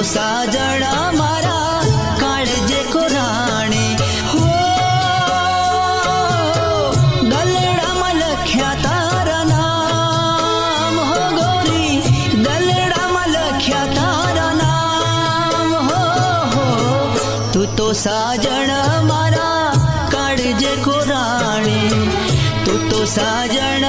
साजण मारा काळजे को राणे हो गलड़ा में लख्या तारा नाम हो गोरी गलड़ा में लख्या तारा नाम हो तू तो साजण मारा काळजे को राणे तू तो साजण